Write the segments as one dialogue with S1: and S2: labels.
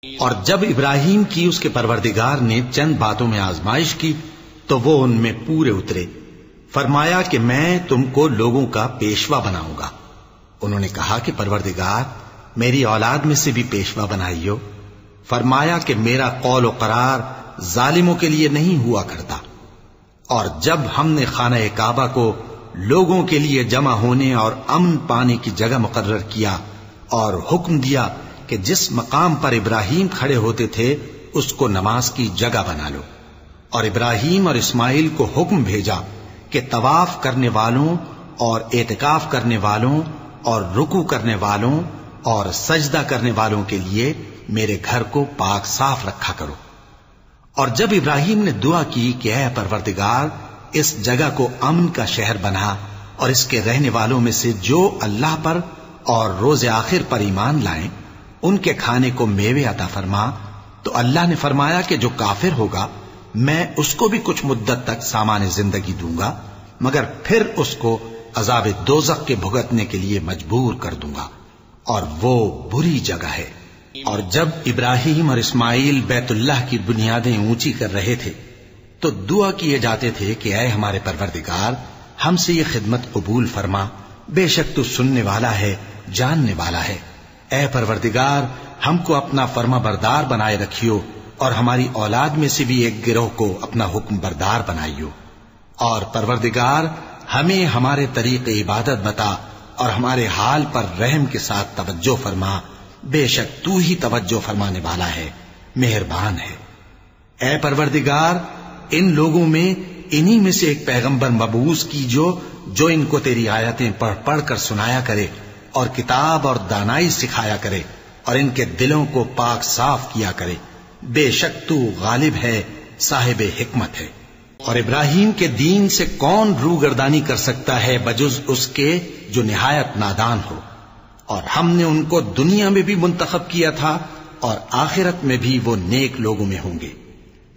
S1: اور جب ابراہیم کی اس کے پروردگار نے چند باتوں میں آزمائش کی تو وہ ان میں پورے اترے. فرمایا کہ میں تم کو لوگوں کا پیشوا بناؤں گا. انہوں نے کہا کہ پروردگار میری اولاد میں سے بھی پیشوا بنائیو. فرمایا کہ میرا قول و قرار ظالموں کے لیے نہیں ہوا کرتا. اور جب ہم نے خانہ کعبہ کو لوگوں کے لیے جمع ہونے اور امن پانے کی جگہ مقرر کیا اور حکم دیا کہ جس مقام پر ابراہیم کھڑے ہوتے تھے اس کو نماز کی جگہ بنا لو، اور ابراہیم اور اسماعیل کو حکم بھیجا کہ طواف کرنے والوں اور اعتکاف کرنے والوں اور رکوع کرنے والوں اور سجدہ کرنے والوں کے لیے میرے گھر کو پاک صاف رکھا کرو. اور جب ابراہیم نے دعا کی کہ اے پروردگار اس جگہ کو امن کا شہر بنا اور اس کے رہنے والوں میں سے جو اللہ پر اور روز آخر پر ایمان لائیں ان کے کھانے کو میوے عطا فرما، تو اللہ نے فرمایا کہ جو کافر ہوگا میں اس کو بھی کچھ مدت تک سامان زندگی دوں گا، مگر پھر اس کو عذاب دوزخ کے بھگتنے کے لیے مجبور کر دوں گا، اور وہ بری جگہ ہے. اور جب ابراہیم اور اسماعیل بیت اللہ کی بنیادیں اونچی کر رہے تھے تو دعا کیے جاتے تھے کہ اے ہمارے پروردگار ہم سے یہ خدمت قبول فرما، بے شک تو سننے والا ہے جاننے والا ہے. اے پروردگار ہم کو اپنا فرما بردار بنائے رکھیو اور ہماری اولاد میں سے بھی ایک گروہ کو اپنا حکم بردار بنائیو. اور پروردگار ہمیں ہمارے طریق عبادت بتا اور ہمارے حال پر رحم کے ساتھ توجہ فرما، بے شک تو ہی توجہ فرمانے والا ہے، مہربان ہے. اے پروردگار ان لوگوں میں انہی میں سے ایک پیغمبر مبعوث کیجو جو ان کو تیری آیتیں پڑھ پڑھ کر سنایا کرے اور کتاب اور دانائی سکھایا کرے اور ان کے دلوں کو پاک صاف کیا کرے، بے شک تو غالب ہے صاحب حکمت ہے. اور ابراہیم کے دین سے کون روگردانی کر سکتا ہے بجز اس کے جو نہایت نادان ہو. اور ہم نے ان کو دنیا میں بھی منتخب کیا تھا اور آخرت میں بھی وہ نیک لوگوں میں ہوں گے.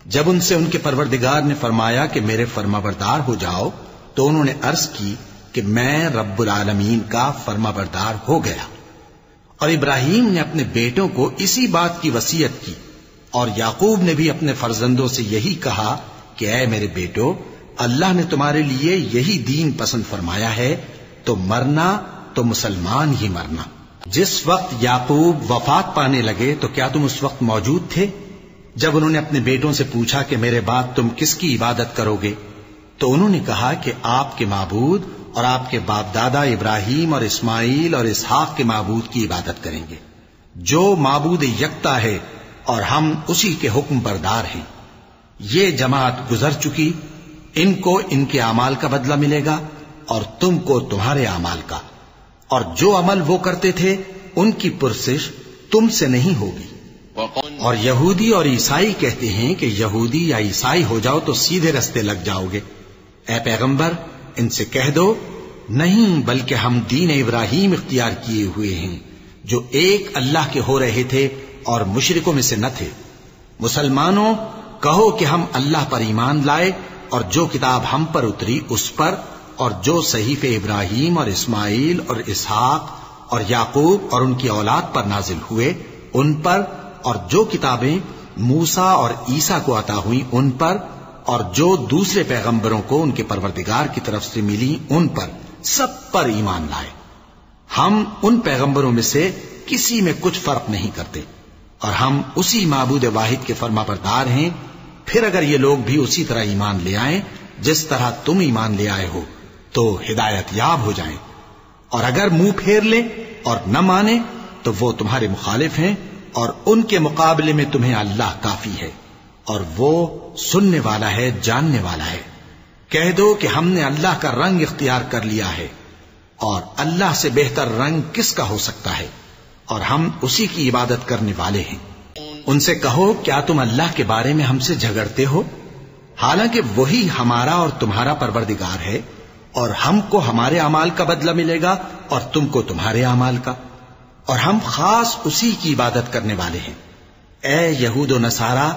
S1: جب ان سے ان کے پروردگار نے فرمایا کہ میرے فرما بردار ہو جاؤ تو انہوں نے عرض کی کہ میں رب العالمین کا فرما بردار ہو گیا. اور ابراہیم نے اپنے بیٹوں کو اسی بات کی وصیت کی، اور یعقوب نے بھی اپنے فرزندوں سے یہی کہا کہ اے میرے بیٹو اللہ نے تمہارے لیے یہی دین پسند فرمایا ہے تو مرنا تو مسلمان ہی مرنا. جس وقت یعقوب وفات پانے لگے تو کیا تم اس وقت موجود تھے جب انہوں نے اپنے بیٹوں سے پوچھا کہ میرے بعد تم کس کی عبادت کرو گے؟ تو انہوں نے کہا کہ آپ کے معبود اور آپ کے باپ دادا ابراہیم اور اسماعیل اور اسحاق کے معبود کی عبادت کریں گے جو معبود یکتا ہے اور ہم اسی کے حکم بردار ہیں. یہ جماعت گزر چکی، ان کو ان کے اعمال کا بدلہ ملے گا اور تم کو تمہارے اعمال کا، اور جو عمل وہ کرتے تھے ان کی پرسش تم سے نہیں ہوگی. اور یہودی اور عیسائی کہتے ہیں کہ یہودی یا عیسائی ہو جاؤ تو سیدھے رستے لگ جاؤ گے. اے پیغمبر ان سے کہہ دو نہیں، بلکہ ہم دین ابراہیم اختیار کیے ہوئے ہیں جو ایک اللہ کے ہو رہے تھے اور مشرکوں میں سے نہ تھے. مسلمانوں کہو کہ ہم اللہ پر ایمان لائے اور جو کتاب ہم پر اتری اس پر، اور جو صحیفے ابراہیم اور اسماعیل اور اسحاق اور یعقوب اور ان کی اولاد پر نازل ہوئے ان پر، اور جو کتابیں موسیٰ اور عیسیٰ کو عطا ہوئیں ان پر، اور جو دوسرے پیغمبروں کو ان کے پروردگار کی طرف سے ملی ان پر، سب پر ایمان لائے. ہم ان پیغمبروں میں سے کسی میں کچھ فرق نہیں کرتے اور ہم اسی معبود واحد کے فرما بردار ہیں. پھر اگر یہ لوگ بھی اسی طرح ایمان لے آئیں جس طرح تم ایمان لے آئے ہو تو ہدایت یاب ہو جائیں، اور اگر منہ پھیر لیں اور نہ مانیں تو وہ تمہارے مخالف ہیں، اور ان کے مقابلے میں تمہیں اللہ کافی ہے، اور وہ سننے والا ہے جاننے والا ہے. کہہ دو کہ ہم نے اللہ کا رنگ اختیار کر لیا ہے، اور اللہ سے بہتر رنگ کس کا ہو سکتا ہے، اور ہم اسی کی عبادت کرنے والے ہیں. ان سے کہو کیا تم اللہ کے بارے میں ہم سے جھگڑتے ہو، حالانکہ وہی ہمارا اور تمہارا پروردگار ہے، اور ہم کو ہمارے اعمال کا بدلہ ملے گا اور تم کو تمہارے اعمال کا، اور ہم خاص اسی کی عبادت کرنے والے ہیں. اے یہود و نصارا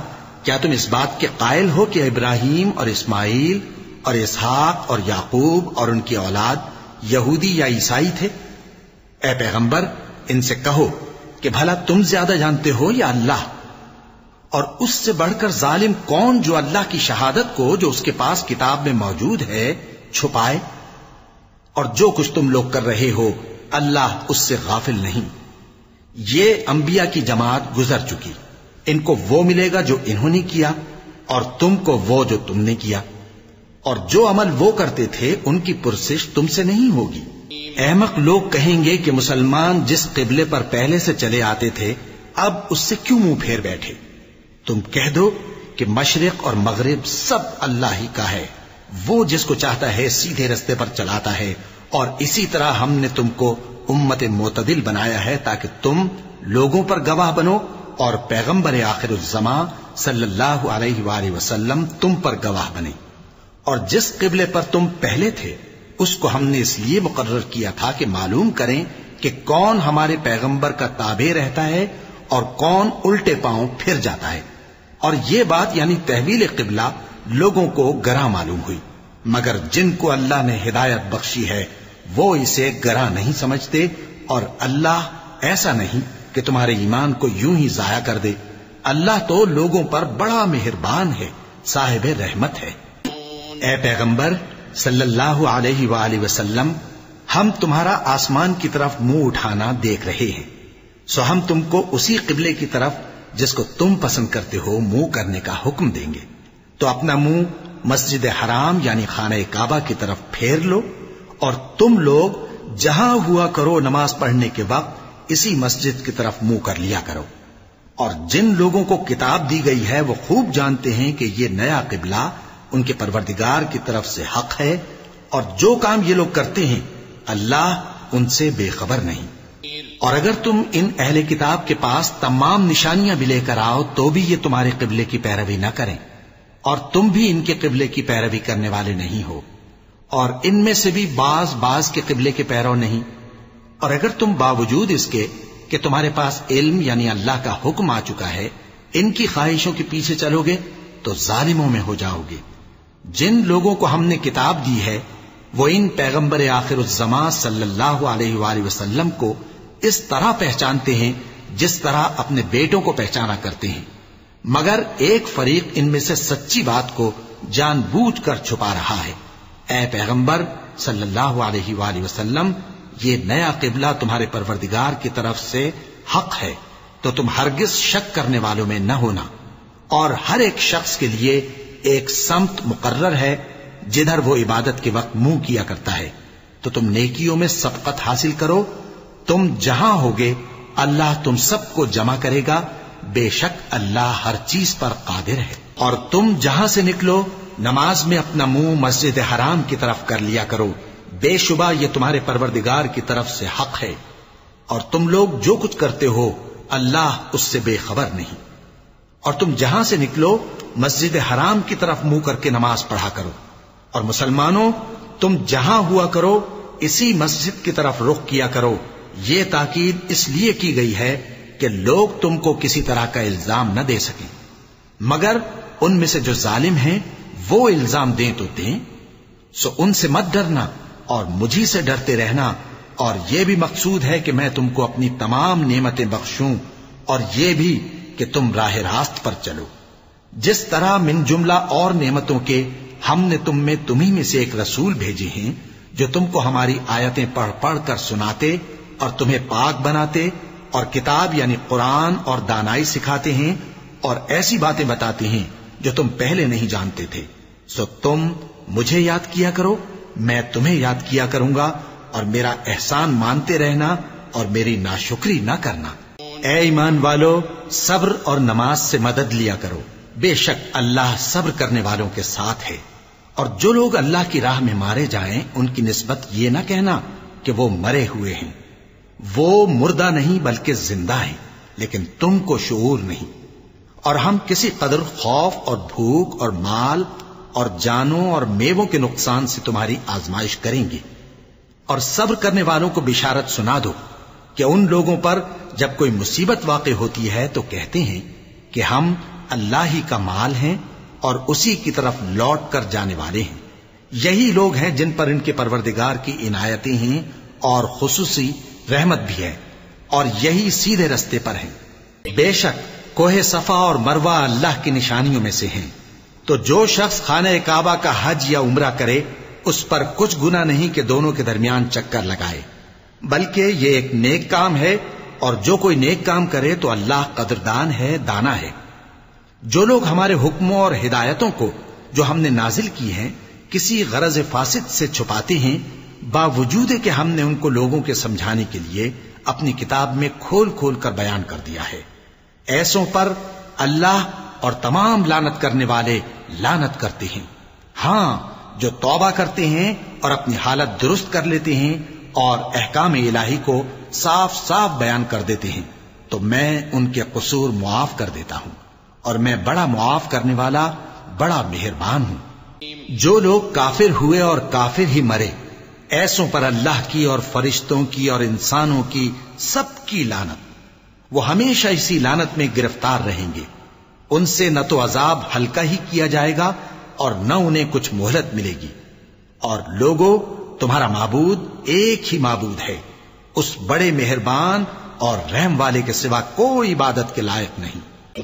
S1: کیا تم اس بات کے قائل ہو کہ ابراہیم اور اسماعیل اور اسحاق اور یعقوب اور ان کی اولاد یہودی یا عیسائی تھے؟ اے پیغمبر ان سے کہو کہ بھلا تم زیادہ جانتے ہو یا اللہ؟ اور اس سے بڑھ کر ظالم کون جو اللہ کی شہادت کو جو اس کے پاس کتاب میں موجود ہے چھپائے؟ اور جو کچھ تم لوگ کر رہے ہو اللہ اس سے غافل نہیں۔ یہ انبیاء کی جماعت گزر چکی، ان کو وہ ملے گا جو انہوں نے کیا، اور تم کو وہ جو تم نے کیا، اور جو عمل وہ کرتے تھے ان کی پرسش تم سے نہیں ہوگی۔ احمق لوگ کہیں گے کہ مسلمان جس قبلے پر پہلے سے چلے آتے تھے اب اس سے کیوں منہ پھیر بیٹھے؟ تم کہہ دو کہ مشرق اور مغرب سب اللہ ہی کا ہے، وہ جس کو چاہتا ہے سیدھے رستے پر چلاتا ہے، اور اسی طرح ہم نے تم کو امت معتدل بنایا ہے تاکہ تم لوگوں پر گواہ بنو، اور پیغمبر آخر الزماں صلی اللہ علیہ وآلہ وسلم تم پر گواہ بنے۔ اور جس قبلے پر تم پہلے تھے اس کو ہم نے اس لیے مقرر کیا تھا کہ معلوم کریں کہ کون ہمارے پیغمبر کا تابع رہتا ہے اور کون الٹے پاؤں پھر جاتا ہے۔ اور یہ بات یعنی تحویل قبلہ لوگوں کو گراں معلوم ہوئی، مگر جن کو اللہ نے ہدایت بخشی ہے وہ اسے گراں نہیں سمجھتے، اور اللہ ایسا نہیں کہ تمہارے ایمان کو یوں ہی ضائع کر دے۔ اللہ تو لوگوں پر بڑا مہربان ہے، صاحب رحمت ہے۔ اے پیغمبر صلی اللہ علیہ وآلہ وسلم، ہم تمہارا آسمان کی طرف منہ اٹھانا دیکھ رہے ہیں، سو ہم تم کو اسی قبلے کی طرف جس کو تم پسند کرتے ہو منہ کرنے کا حکم دیں گے، تو اپنا منہ مسجد حرام یعنی خانہ کعبہ کی طرف پھیر لو، اور تم لوگ جہاں ہوا کرو نماز پڑھنے کے وقت اسی مسجد کی طرف منہ کر لیا کرو۔ اور جن لوگوں کو کتاب دی گئی ہے وہ خوب جانتے ہیں کہ یہ نیا قبلہ ان کے پروردگار کی طرف سے حق ہے، اور جو کام یہ لوگ کرتے ہیں اللہ ان سے بے خبر نہیں۔ اور اگر تم ان اہل کتاب کے پاس تمام نشانیاں بھی لے کر آؤ تو بھی یہ تمہارے قبلے کی پیروی نہ کریں، اور تم بھی ان کے قبلے کی پیروی کرنے والے نہیں ہو، اور ان میں سے بھی بعض کے قبلے کے پیرو نہیں۔ اور اگر تم باوجود اس کے کہ تمہارے پاس علم یعنی اللہ کا حکم آ چکا ہے ان کی خواہشوں کے پیچھے چلو گے تو ظالموں میں ہو جاؤ گے۔ جن لوگوں کو ہم نے کتاب دی ہے وہ ان پیغمبر آخر الزماں صلی اللہ علیہ وآلہ وسلم کو اس طرح پہچانتے ہیں جس طرح اپنے بیٹوں کو پہچانا کرتے ہیں، مگر ایک فریق ان میں سے سچی بات کو جان بوجھ کر چھپا رہا ہے۔ اے پیغمبر صلی اللہ علیہ وآلہ وسلم، یہ نیا قبلہ تمہارے پروردگار کی طرف سے حق ہے، تو تم ہرگز شک کرنے والوں میں نہ ہونا، اور ہر ایک شخص کے لیے ایک سمت مقرر ہے جدھر وہ عبادت کے وقت منہ کیا کرتا ہے، تو تم نیکیوں میں سبقت حاصل کرو۔ تم جہاں ہوگے اللہ تم سب کو جمع کرے گا، بے شک اللہ ہر چیز پر قادر ہے۔ اور تم جہاں سے نکلو نماز میں اپنا منہ مسجد حرام کی طرف کر لیا کرو، بے شبہ یہ تمہارے پروردگار کی طرف سے حق ہے، اور تم لوگ جو کچھ کرتے ہو اللہ اس سے بے خبر نہیں۔ اور تم جہاں سے نکلو مسجد حرام کی طرف منہ کر کے نماز پڑھا کرو، اور مسلمانوں تم جہاں ہوا کرو اسی مسجد کی طرف رخ کیا کرو۔ یہ تاکید اس لیے کی گئی ہے کہ لوگ تم کو کسی طرح کا الزام نہ دے سکیں، مگر ان میں سے جو ظالم ہیں وہ الزام دیں تو دیں، سو ان سے مت ڈرنا اور مجھی سے ڈرتے رہنا، اور یہ بھی مقصود ہے کہ میں تم کو اپنی تمام نعمتیں بخشوں، اور یہ بھی کہ تم راہ راست پر چلو۔ جس طرح من جملہ اور نعمتوں کے ہم نے تم میں تمہیں میں سے ایک رسول بھیجے ہیں جو تم کو ہماری آیتیں پڑھ پڑھ کر سناتے اور تمہیں پاک بناتے، اور کتاب یعنی قرآن اور دانائی سکھاتے ہیں، اور ایسی باتیں بتاتے ہیں جو تم پہلے نہیں جانتے تھے، سو تم مجھے یاد کیا کرو، میں تمہیں یاد کیا کروں گا، اور میرا احسان مانتے رہنا اور میری ناشکری نہ کرنا۔ اے ایمان والو، صبر اور نماز سے مدد لیا کرو، بے شک اللہ صبر کرنے والوں کے ساتھ ہے۔ اور جو لوگ اللہ کی راہ میں مارے جائیں ان کی نسبت یہ نہ کہنا کہ وہ مرے ہوئے ہیں، وہ مردہ نہیں بلکہ زندہ ہیں، لیکن تم کو شعور نہیں۔ اور ہم کسی قدر خوف اور بھوک اور مال اور جانوں اور میووں کے نقصان سے تمہاری آزمائش کریں گے، اور صبر کرنے والوں کو بشارت سنا دو کہ ان لوگوں پر جب کوئی مصیبت واقع ہوتی ہے تو کہتے ہیں کہ ہم اللہ ہی کا مال ہیں اور اسی کی طرف لوٹ کر جانے والے ہیں۔ یہی لوگ ہیں جن پر ان کے پروردگار کی عنایتیں ہیں اور خصوصی رحمت بھی ہے، اور یہی سیدھے رستے پر ہیں۔ بے شک کوہ صفا اور مروہ اللہ کی نشانیوں میں سے ہیں، تو جو شخص خانہ کعبہ کا حج یا عمرہ کرے اس پر کچھ گناہ نہیں کہ دونوں کے درمیان چکر لگائے، بلکہ یہ ایک نیک کام ہے، اور جو کوئی نیک کام کرے تو اللہ قدردان ہے، دانا ہے۔ جو لوگ ہمارے حکموں اور ہدایتوں کو جو ہم نے نازل کی ہیں کسی غرض فاسد سے چھپاتے ہیں، باوجود کہ ہم نے ان کو لوگوں کے سمجھانے کے لیے اپنی کتاب میں کھول کھول کر بیان کر دیا ہے، ایسوں پر اللہ اور تمام لعنت کرنے والے لعنت کرتے ہیں۔ ہاں، جو توبہ کرتے ہیں اور اپنی حالت درست کر لیتے ہیں اور احکام الہی کو صاف صاف بیان کر دیتے ہیں تو میں ان کے قصور معاف کر دیتا ہوں، اور میں بڑا معاف کرنے والا بڑا مہربان ہوں۔ جو لوگ کافر ہوئے اور کافر ہی مرے، ایسوں پر اللہ کی اور فرشتوں کی اور انسانوں کی سب کی لعنت، وہ ہمیشہ اسی لعنت میں گرفتار رہیں گے، ان سے نہ تو عذاب ہلکا ہی کیا جائے گا اور نہ انہیں کچھ مہلت ملے گی۔ اور لوگوں، تمہارا معبود ایک ہی معبود ہے، اس بڑے مہربان اور رحم والے کے سوا کوئی عبادت کے لائق نہیں۔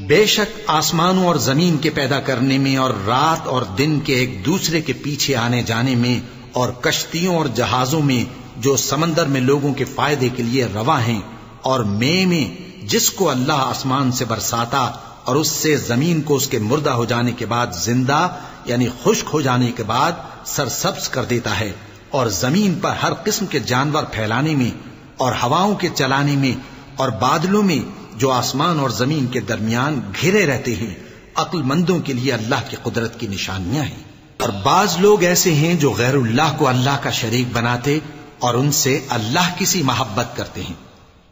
S1: بے شک آسمانوں اور زمین کے پیدا کرنے میں اور رات اور دن کے ایک دوسرے کے پیچھے آنے جانے میں اور کشتیوں اور جہازوں میں جو سمندر میں لوگوں کے فائدے کے لیے رواں ہیں، اور میں جس کو اللہ آسمان سے برساتا اور اس سے زمین کو اس کے مردہ ہو جانے کے بعد زندہ یعنی خشک ہو جانے کے بعد سرسبز کر دیتا ہے، اور زمین پر ہر قسم کے جانور پھیلانے میں اور ہواؤں کے چلانے میں اور بادلوں میں جو آسمان اور زمین کے درمیان گھرے رہتے ہیں، عقل مندوں کے لیے اللہ کی قدرت کی نشانیاں ہیں۔ اور بعض لوگ ایسے ہیں جو غیر اللہ کو اللہ کا شریک بناتے اور ان سے اللہ کی سی محبت کرتے ہیں،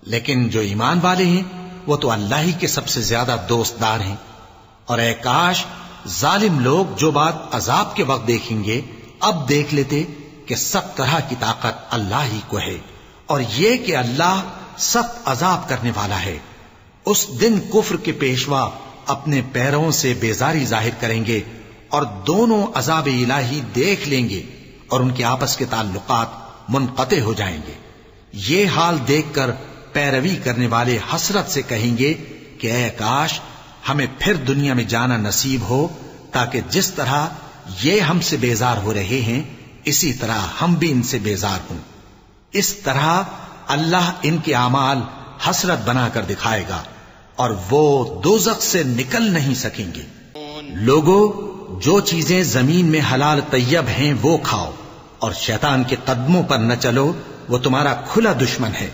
S1: لیکن جو ایمان والے ہیں وہ تو اللہ ہی کے سب سے زیادہ دوست دار ہیں۔ اور اے کاش ظالم لوگ جو بات عذاب کے وقت دیکھیں گے اب دیکھ لیتے کہ سب طرح کی طاقت اللہ ہی کو ہے، اور یہ کہ اللہ سخت عذاب کرنے والا ہے۔ اس دن کفر کے پیشوا اپنے پیروں سے بیزاری ظاہر کریں گے اور دونوں عذاب الہی دیکھ لیں گے اور ان کے آپس کے تعلقات منقطع ہو جائیں گے۔ یہ حال دیکھ کر پیروی کرنے والے حسرت سے کہیں گے کہ اے کاش ہمیں پھر دنیا میں جانا نصیب ہو، تاکہ جس طرح یہ ہم سے بیزار ہو رہے ہیں اسی طرح ہم بھی ان سے بیزار ہوں۔ اس طرح اللہ ان کے اعمال حسرت بنا کر دکھائے گا اور وہ دوزخ سے نکل نہیں سکیں گے۔ لوگوں، جو چیزیں زمین میں حلال طیب ہیں وہ کھاؤ، اور شیطان کے قدموں پر نہ چلو، وہ تمہارا کھلا دشمن ہے۔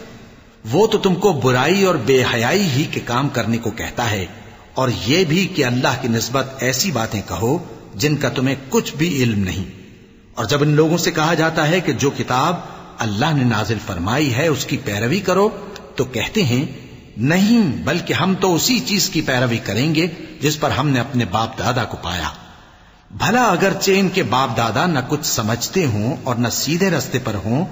S1: وہ تو تم کو برائی اور بے حیائی ہی کے کام کرنے کو کہتا ہے، اور یہ بھی کہ اللہ کی نسبت ایسی باتیں کہو جن کا تمہیں کچھ بھی علم نہیں۔ اور جب ان لوگوں سے کہا جاتا ہے کہ جو کتاب اللہ نے نازل فرمائی ہے اس کی پیروی کرو، تو کہتے ہیں نہیں، بلکہ ہم تو اسی چیز کی پیروی کریں گے جس پر ہم نے اپنے باپ دادا کو پایا۔ بھلا اگرچہ ان کے باپ دادا نہ کچھ سمجھتے ہوں اور نہ سیدھے رستے پر ہوں،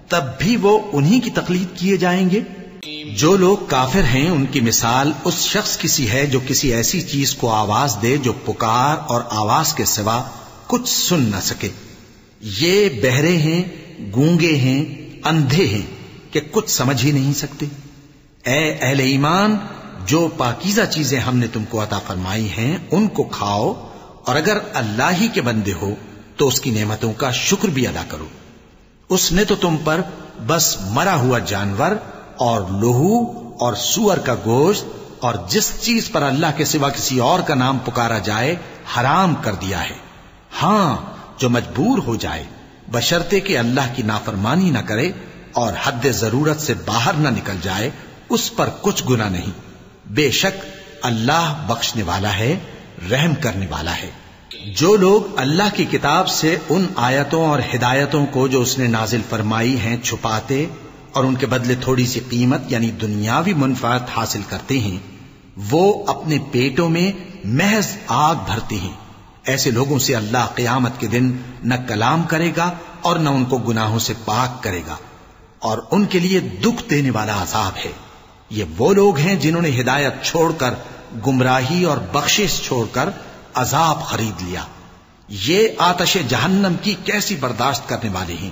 S1: تب بھی وہ انہی کی تقلید کیے جائیں گے۔ جو لوگ کافر ہیں ان کی مثال اس شخص کی سی ہے جو کسی ایسی چیز کو آواز دے جو پکار اور آواز کے سوا کچھ سن نہ سکے۔ یہ بہرے ہیں، گونگے ہیں، اندھے ہیں کہ کچھ سمجھ ہی نہیں سکتے۔ اے اہل ایمان، جو پاکیزہ چیزیں ہم نے تم کو عطا فرمائی ہیں ان کو کھاؤ، اور اگر اللہ ہی کے بندے ہو تو اس کی نعمتوں کا شکر بھی ادا کرو۔ اس نے تو تم پر بس مرا ہوا جانور اور لہو اور سور کا گوشت اور جس چیز پر اللہ کے سوا کسی اور کا نام پکارا جائے حرام کر دیا ہے۔ ہاں، جو مجبور ہو جائے بشرطے کہ اللہ کی نافرمانی نہ کرے اور حد ضرورت سے باہر نہ نکل جائے، اس پر کچھ گناہ نہیں۔ بے شک اللہ بخشنے والا ہے، رحم کرنے والا ہے۔ جو لوگ اللہ کی کتاب سے ان آیتوں اور ہدایتوں کو جو اس نے نازل فرمائی ہیں چھپاتے اور ان کے بدلے تھوڑی سی قیمت یعنی دنیاوی منفعت حاصل کرتے ہیں، وہ اپنے پیٹوں میں محض آگ بھرتے ہیں۔ ایسے لوگوں سے اللہ قیامت کے دن نہ کلام کرے گا اور نہ ان کو گناہوں سے پاک کرے گا، اور ان کے لیے دکھ دینے والا عذاب ہے۔ یہ وہ لوگ ہیں جنہوں نے ہدایت چھوڑ کر گمراہی اور بخشش چھوڑ کر عذاب خرید لیا۔ یہ آتش جہنم کی کیسی برداشت کرنے والے ہیں۔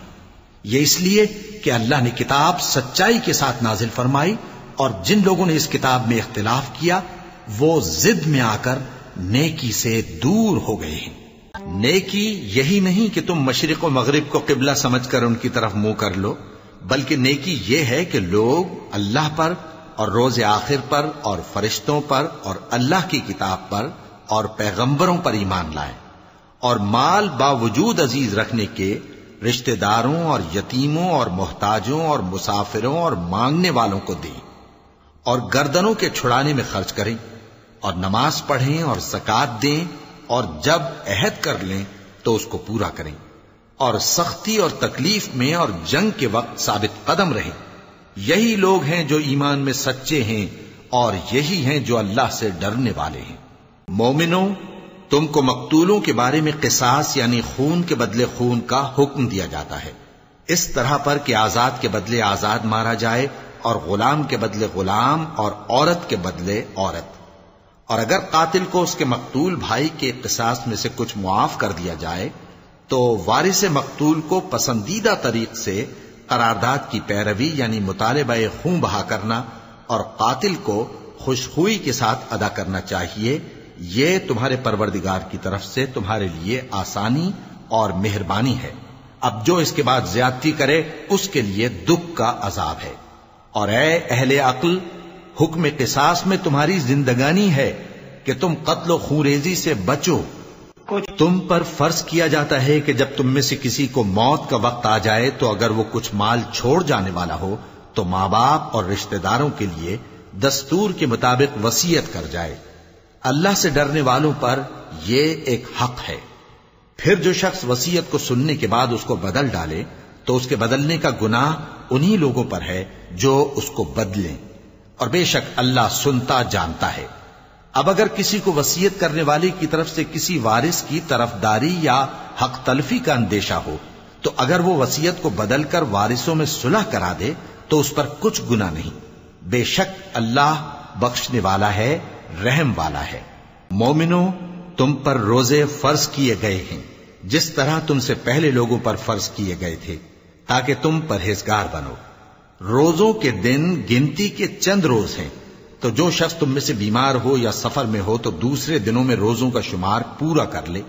S1: یہ اس لیے کہ اللہ نے کتاب سچائی کے ساتھ نازل فرمائی، اور جن لوگوں نے اس کتاب میں اختلاف کیا وہ ضد میں آ کر نیکی سے دور ہو گئے ہیں۔ نیکی یہی نہیں کہ تم مشرق و مغرب کو قبلہ سمجھ کر ان کی طرف منہ کر لو، بلکہ نیکی یہ ہے کہ لوگ اللہ پر اور روز آخر پر اور فرشتوں پر اور اللہ کی کتاب پر اور پیغمبروں پر ایمان لائیں، اور مال باوجود عزیز رکھنے کے رشتہ داروں اور یتیموں اور محتاجوں اور مسافروں اور مانگنے والوں کو دیں، اور گردنوں کے چھڑانے میں خرچ کریں، اور نماز پڑھیں اور زکوٰۃ دیں، اور جب عہد کر لیں تو اس کو پورا کریں، اور سختی اور تکلیف میں اور جنگ کے وقت ثابت قدم رہیں۔ یہی لوگ ہیں جو ایمان میں سچے ہیں، اور یہی ہیں جو اللہ سے ڈرنے والے ہیں۔ مومنوں، تم کو مقتولوں کے بارے میں قصاص یعنی خون کے بدلے خون کا حکم دیا جاتا ہے، اس طرح پر کہ آزاد کے بدلے آزاد مارا جائے، اور غلام کے بدلے غلام، اور عورت کے بدلے عورت۔ اور اگر قاتل کو اس کے مقتول بھائی کے قصاص میں سے کچھ معاف کر دیا جائے تو وارث مقتول کو پسندیدہ طریق سے قرارداد کی پیروی یعنی مطالبہ خون بہا کرنا اور قاتل کو خوشخوئی کے ساتھ ادا کرنا چاہیے۔ یہ تمہارے پروردگار کی طرف سے تمہارے لیے آسانی اور مہربانی ہے۔ اب جو اس کے بعد زیادتی کرے اس کے لیے دکھ کا عذاب ہے۔ اور اے اہل عقل، حکم قصاص میں تمہاری زندگانی ہے کہ تم قتل و خونریزی سے بچو۔ تم پر فرض کیا جاتا ہے کہ جب تم میں سے کسی کو موت کا وقت آ جائے تو اگر وہ کچھ مال چھوڑ جانے والا ہو تو ماں باپ اور رشتہ داروں کے لیے دستور کے مطابق وصیت کر جائے۔ اللہ سے ڈرنے والوں پر یہ ایک حق ہے۔ پھر جو شخص وصیت کو سننے کے بعد اس کو بدل ڈالے تو اس کے بدلنے کا گناہ انہی لوگوں پر ہے جو اس کو بدلیں، اور بے شک اللہ سنتا جانتا ہے۔ اب اگر کسی کو وصیت کرنے والے کی طرف سے کسی وارث کی طرفداری یا حق تلفی کا اندیشہ ہو تو اگر وہ وصیت کو بدل کر وارثوں میں صلح کرا دے تو اس پر کچھ گناہ نہیں، بے شک اللہ بخشنے والا ہے، رحم والا ہے۔ مومنوں، تم پر روزے فرض کیے گئے ہیں جس طرح تم سے پہلے لوگوں پر فرض کیے گئے تھے تاکہ تم پرہیزگار بنو۔ روزوں کے دن گنتی کے چند روز ہیں، تو جو شخص تم میں سے بیمار ہو یا سفر میں ہو تو دوسرے دنوں میں روزوں کا شمار پورا کر لے۔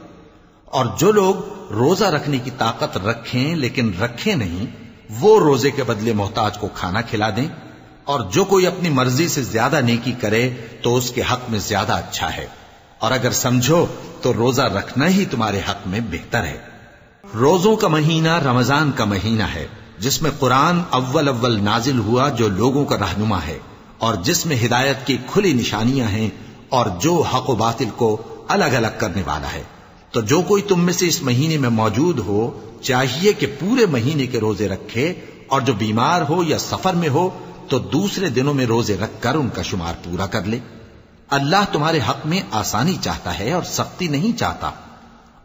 S1: اور جو لوگ روزہ رکھنے کی طاقت رکھیں لیکن رکھیں نہیں، وہ روزے کے بدلے محتاج کو کھانا کھلا دیں۔ اور جو کوئی اپنی مرضی سے زیادہ نیکی کرے تو اس کے حق میں زیادہ اچھا ہے، اور اگر سمجھو تو روزہ رکھنا ہی تمہارے حق میں بہتر ہے۔ روزوں کا مہینہ رمضان کا مہینہ ہے جس میں قرآن اول نازل ہوا، جو لوگوں کا رہنما ہے اور جس میں ہدایت کی کھلی نشانیاں ہیں اور جو حق و باطل کو الگ الگ کرنے والا ہے۔ تو جو کوئی تم میں سے اس مہینے میں موجود ہو چاہیے کہ پورے مہینے کے روزے رکھے، اور جو بیمار ہو یا سفر میں ہو تو دوسرے دنوں میں روزے رکھ کر ان کا شمار پورا کر لے۔ اللہ تمہارے حق میں آسانی چاہتا ہے اور سختی نہیں چاہتا،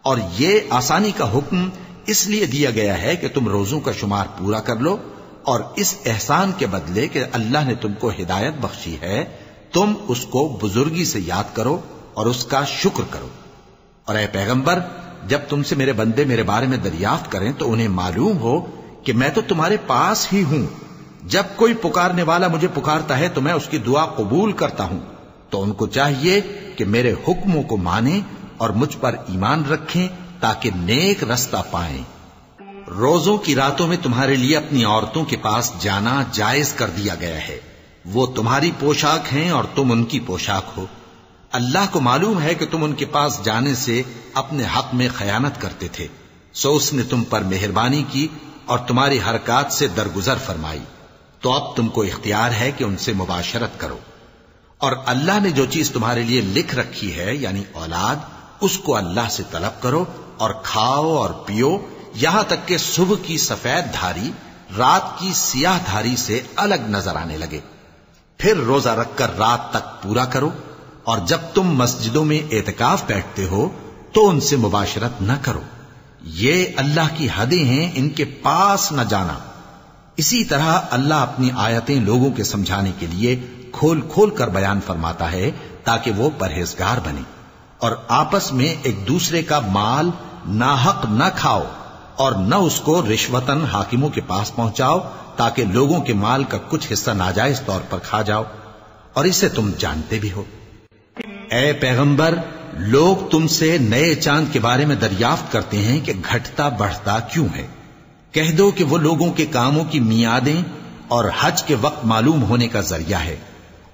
S1: اور یہ آسانی کا حکم اس لیے دیا گیا ہے کہ تم روزوں کا شمار پورا کر لو، اور اس احسان کے بدلے کہ اللہ نے تم کو ہدایت بخشی ہے تم اس کو بزرگی سے یاد کرو اور اس کا شکر کرو۔ اور اے پیغمبر، جب تم سے میرے بندے میرے بارے میں دریافت کریں تو انہیں معلوم ہو کہ میں تو تمہارے پاس ہی ہوں۔ جب کوئی پکارنے والا مجھے پکارتا ہے تو میں اس کی دعا قبول کرتا ہوں، تو ان کو چاہیے کہ میرے حکموں کو مانیں اور مجھ پر ایمان رکھیں تاکہ نیک رستہ پائیں۔ روزوں کی راتوں میں تمہارے لیے اپنی عورتوں کے پاس جانا جائز کر دیا گیا ہے، وہ تمہاری پوشاک ہیں اور تم ان کی پوشاک ہو۔ اللہ کو معلوم ہے کہ تم ان کے پاس جانے سے اپنے حق میں خیانت کرتے تھے، سو اس نے تم پر مہربانی کی اور تمہاری حرکات سے درگزر فرمائی، تو اب تم کو اختیار ہے کہ ان سے مباشرت کرو۔ اور اللہ نے جو چیز تمہارے لیے لکھ رکھی ہے یعنی اولاد، اس کو اللہ سے طلب کرو اور کھاؤ اور پیو، یہاں تک کہ صبح کی سفید دھاری رات کی سیاہ دھاری سے الگ نظر آنے لگے۔ پھر روزہ رکھ کر رات تک پورا کرو، اور جب تم مسجدوں میں اعتکاف بیٹھتے ہو تو ان سے مباشرت نہ کرو، یہ اللہ کی حدیں ہیں، ان کے پاس نہ جانا۔ اسی طرح اللہ اپنی آیتیں لوگوں کے سمجھانے کے لیے کھول کھول کر بیان فرماتا ہے تاکہ وہ پرہیزگار بنے۔ اور آپس میں ایک دوسرے کا مال ناحق نہ کھاؤ، اور نہ اس کو رشوتاً حاکموں کے پاس پہنچاؤ تاکہ لوگوں کے مال کا کچھ حصہ ناجائز طور پر کھا جاؤ، اور اسے تم جانتے بھی ہو۔ اے پیغمبر، لوگ تم سے نئے چاند کے بارے میں دریافت کرتے ہیں کہ گھٹتا بڑھتا کیوں ہے۔ کہہ دو کہ وہ لوگوں کے کاموں کی میعادیں اور حج کے وقت معلوم ہونے کا ذریعہ ہے،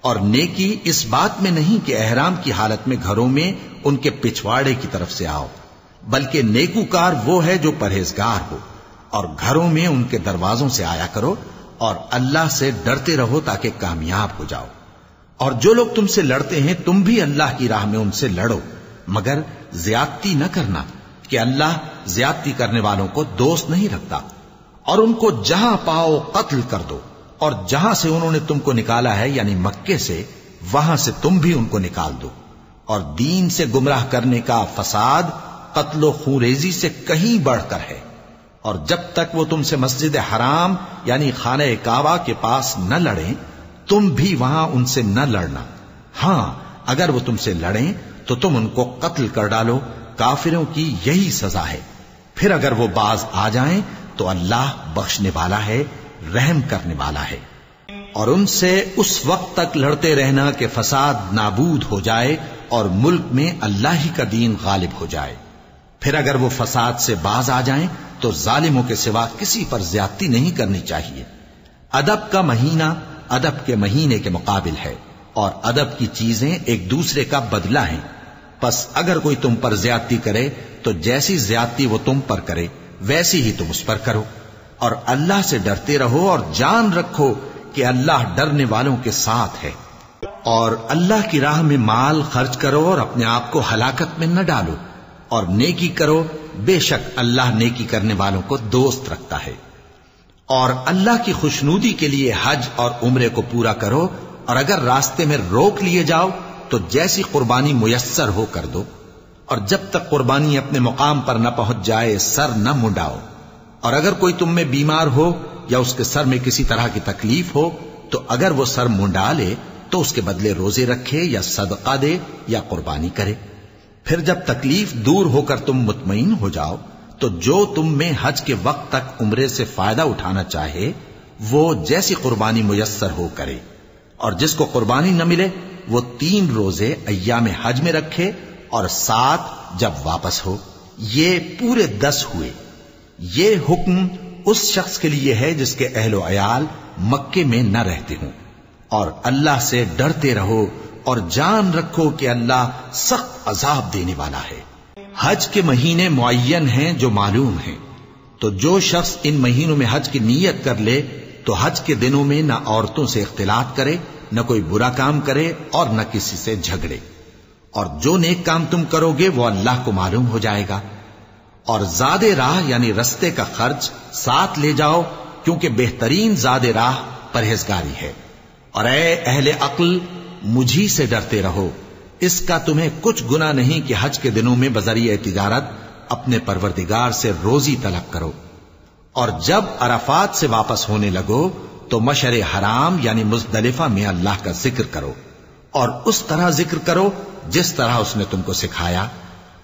S1: اور نیکی اس بات میں نہیں کہ احرام کی حالت میں گھروں میں ان کے پچھواڑے کی طرف سے آؤ، بلکہ نیکوکار وہ ہے جو پرہیزگار ہو، اور گھروں میں ان کے دروازوں سے آیا کرو، اور اللہ سے ڈرتے رہو تاکہ کامیاب ہو جاؤ۔ اور جو لوگ تم سے لڑتے ہیں تم بھی اللہ کی راہ میں ان سے لڑو، مگر زیادتی نہ کرنا، کہ اللہ زیادتی کرنے والوں کو دوست نہیں رکھتا۔ اور ان کو جہاں پاؤ قتل کر دو، اور جہاں سے انہوں نے تم کو نکالا ہے یعنی مکے سے، وہاں سے تم بھی ان کو نکال دو۔ اور دین سے گمراہ کرنے کا فساد قتل و خونریزی سے کہیں بڑھ کر ہے۔ اور جب تک وہ تم سے مسجد حرام یعنی خانہ کعبہ کے پاس نہ لڑیں، تم بھی وہاں ان سے نہ لڑنا۔ ہاں، اگر وہ تم سے لڑیں تو تم ان کو قتل کر ڈالو، کافروں کی یہی سزا ہے۔ پھر اگر وہ باز آ جائیں تو اللہ بخشنے والا ہے، رحم کرنے والا ہے۔ اور ان سے اس وقت تک لڑتے رہنا کہ فساد نابود ہو جائے اور ملک میں اللہ ہی کا دین غالب ہو جائے۔ پھر اگر وہ فساد سے باز آ جائیں تو ظالموں کے سوا کسی پر زیادتی نہیں کرنی چاہیے۔ ادب کا مہینہ ادب کے مہینے کے مقابل ہے، اور ادب کی چیزیں ایک دوسرے کا بدلہ ہیں۔ پس اگر کوئی تم پر زیادتی کرے تو جیسی زیادتی وہ تم پر کرے ویسی ہی تم اس پر کرو، اور اللہ سے ڈرتے رہو، اور جان رکھو کہ اللہ ڈرنے والوں کے ساتھ ہے۔ اور اللہ کی راہ میں مال خرچ کرو اور اپنے آپ کو ہلاکت میں نہ ڈالو، اور نیکی کرو، بے شک اللہ نیکی کرنے والوں کو دوست رکھتا ہے۔ اور اللہ کی خوشنودی کے لیے حج اور عمرے کو پورا کرو، اور اگر راستے میں روک لیے جاؤ تو جیسی قربانی میسر ہو کر دو، اور جب تک قربانی اپنے مقام پر نہ پہنچ جائے سر نہ منڈاؤ۔ اور اگر کوئی تم میں بیمار ہو یا اس کے سر میں کسی طرح کی تکلیف ہو تو اگر وہ سر منڈا لے تو اس کے بدلے روزے رکھے یا صدقہ دے یا قربانی کرے۔ پھر جب تکلیف دور ہو کر تم مطمئن ہو جاؤ تو جو تم میں حج کے وقت تک عمرے سے فائدہ اٹھانا چاہے وہ جیسی قربانی میسر ہو کرے، اور جس کو قربانی نہ ملے وہ 3 روزے ایام حج میں رکھے اور 7 جب واپس ہو، یہ پورے 10 ہوئے۔ یہ حکم اس شخص کے لیے ہے جس کے اہل و عیال مکے میں نہ رہتے ہوں۔ اور اللہ سے ڈرتے رہو اور جان رکھو کہ اللہ سخت عذاب دینے والا ہے۔ حج کے مہینے معین ہیں جو معلوم ہیں، تو جو شخص ان مہینوں میں حج کی نیت کر لے تو حج کے دنوں میں نہ عورتوں سے اختلاط کرے، نہ کوئی برا کام کرے اور نہ کسی سے جھگڑے۔ اور جو نیک کام تم کرو گے وہ اللہ کو معلوم ہو جائے گا۔ اور زاد راہ یعنی رستے کا خرچ ساتھ لے جاؤ، کیونکہ بہترین زاد راہ پرہیزگاری ہے۔ اور اے اہل عقل، مجھی سے ڈرتے رہو، اس کا تمہیں کچھ گناہ نہیں کہ حج کے دنوں میں بذریعہ تجارت اپنے پروردگار سے روزی طلب کرو۔ اور جب عرفات سے واپس ہونے لگو تو مشعر حرام یعنی مزدلفہ میں اللہ کا ذکر کرو، اور اس طرح ذکر کرو جس طرح اس نے تم کو سکھایا،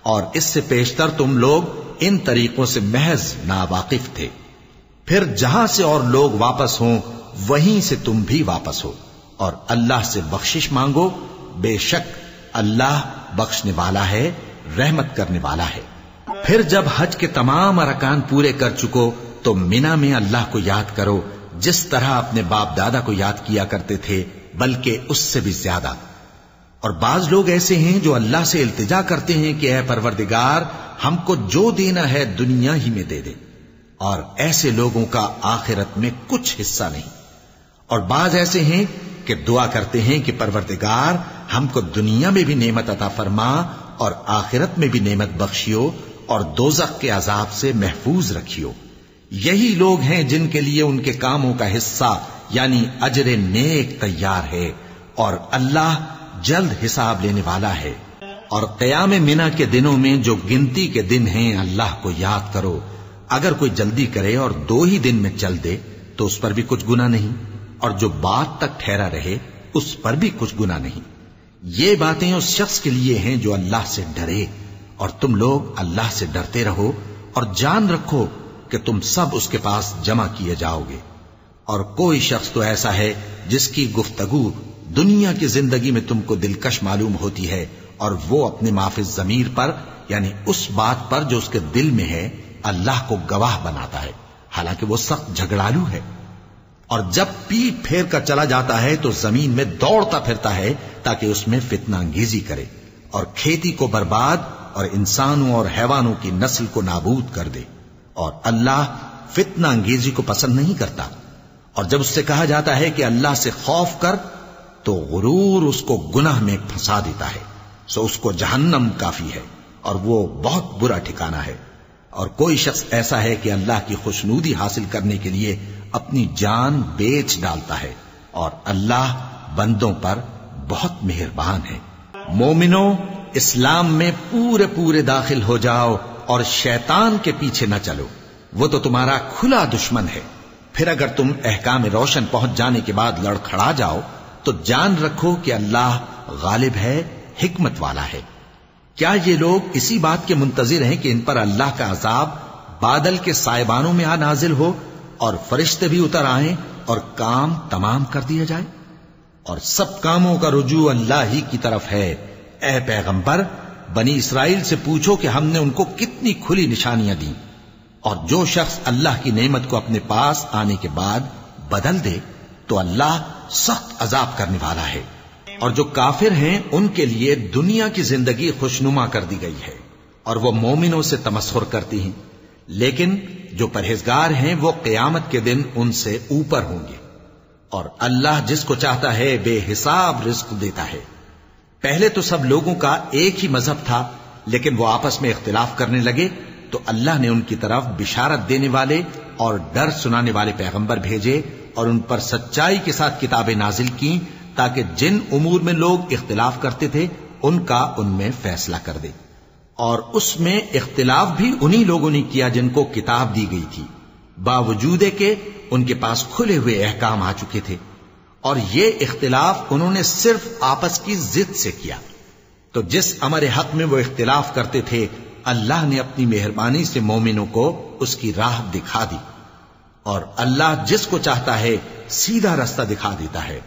S1: اور اس سے پیشتر تم لوگ ان طریقوں سے محض ناواقف تھے۔ پھر جہاں سے اور لوگ واپس ہوں وہیں سے تم بھی واپس ہو، اور اللہ سے بخشش مانگو، بے شک اللہ بخشنے والا ہے، رحمت کرنے والا ہے۔ پھر جب حج کے تمام ارکان پورے کر چکو تو منا میں اللہ کو یاد کرو جس طرح اپنے باپ دادا کو یاد کیا کرتے تھے، بلکہ اس سے بھی زیادہ۔ اور بعض لوگ ایسے ہیں جو اللہ سے التجا کرتے ہیں کہ اے پروردگار، ہم کو جو دینا ہے دنیا ہی میں دے دے، اور ایسے لوگوں کا آخرت میں کچھ حصہ نہیں۔ اور بعض ایسے ہیں کہ دعا کرتے ہیں کہ پروردگار ہم کو دنیا میں بھی نعمت عطا فرما اور آخرت میں بھی نعمت بخشیو اور دوزخ کے عذاب سے محفوظ رکھیو۔ یہی لوگ ہیں جن کے لیے ان کے کاموں کا حصہ یعنی اجر نیک تیار ہے، اور اللہ جلد حساب لینے والا ہے۔ اور قیام منا کے دنوں میں جو گنتی کے دن ہیں اللہ کو یاد کرو۔ اگر کوئی جلدی کرے اور 2 ہی دن میں چل دے تو اس پر بھی کچھ گناہ نہیں، اور جو بات تک ٹھہرا رہے اس پر بھی کچھ گناہ نہیں۔ یہ باتیں اس شخص کے لیے ہیں جو اللہ سے ڈرے، اور تم لوگ اللہ سے ڈرتے رہو اور جان رکھو کہ تم سب اس کے پاس جمع کیے جاؤ گے۔ اور کوئی شخص تو ایسا ہے جس کی گفتگو دنیا کی زندگی میں تم کو دلکش معلوم ہوتی ہے اور وہ اپنے معافی ضمیر پر یعنی اس بات پر جو اس کے دل میں ہے اللہ کو گواہ بناتا ہے، حالانکہ وہ سخت جھگڑالو ہے۔ اور جب پیٹ پھیر کر چلا جاتا ہے تو زمین میں دوڑتا پھرتا ہے تاکہ اس میں فتنہ انگیزی کرے اور کھیتی کو برباد اور انسانوں اور حیوانوں کی نسل کو نابود کر دے، اور اللہ فتنہ انگیزی کو پسند نہیں کرتا۔ اور جب اس سے کہا جاتا ہے کہ اللہ سے خوف کر تو غرور اس کو گناہ میں پھنسا دیتا ہے، سو اس کو جہنم کافی ہے اور وہ بہت برا ٹھکانہ ہے۔ اور کوئی شخص ایسا ہے کہ اللہ کی خوشنودی حاصل کرنے کے لیے اپنی جان بیچ ڈالتا ہے، اور اللہ بندوں پر بہت مہربان ہے۔ مومنو، اسلام میں پورے پورے داخل ہو جاؤ اور شیطان کے پیچھے نہ چلو، وہ تو تمہارا کھلا دشمن ہے۔ پھر اگر تم احکام روشن پہنچ جانے کے بعد لڑکھڑا جاؤ تو جان رکھو کہ اللہ غالب ہے، حکمت والا ہے۔ کیا یہ لوگ اسی بات کے منتظر ہیں کہ ان پر اللہ کا عذاب بادل کے سائبانوں میں آ نازل ہو اور فرشتے بھی اتر آئیں اور کام تمام کر دیا جائے؟ اور سب کاموں کا رجوع اللہ ہی کی طرف ہے۔ اے پیغمبر، بنی اسرائیل سے پوچھو کہ ہم نے ان کو کتنی کھلی نشانیاں دیں، اور جو شخص اللہ کی نعمت کو اپنے پاس آنے کے بعد بدل دے تو اللہ سخت عذاب کرنے والا ہے۔ اور جو کافر ہیں ان کے لیے دنیا کی زندگی خوشنما کر دی گئی ہے اور وہ مومنوں سے تمسخر کرتی ہیں، لیکن جو پرہیزگار ہیں وہ قیامت کے دن ان سے اوپر ہوں گے۔ اور اللہ جس کو چاہتا ہے بے حساب رزق دیتا ہے۔ پہلے تو سب لوگوں کا ایک ہی مذہب تھا، لیکن وہ آپس میں اختلاف کرنے لگے تو اللہ نے ان کی طرف بشارت دینے والے اور ڈر سنانے والے پیغمبر بھیجے اور ان پر سچائی کے ساتھ کتابیں نازل کی تاکہ جن امور میں لوگ اختلاف کرتے تھے ان کا ان میں فیصلہ کر دے۔ اور اس میں اختلاف بھی انہی لوگوں نے کیا جن کو کتاب دی گئی تھی، باوجود کہ ان کے پاس کھلے ہوئے احکام آ چکے تھے، اور یہ اختلاف انہوں نے صرف آپس کی ضد سے کیا۔ تو جس امر حق میں وہ اختلاف کرتے تھے اللہ نے اپنی مہربانی سے مومنوں کو اس کی راہ دکھا دی، اور اللہ جس کو چاہتا ہے سیدھا رستہ دکھا دیتا ہے۔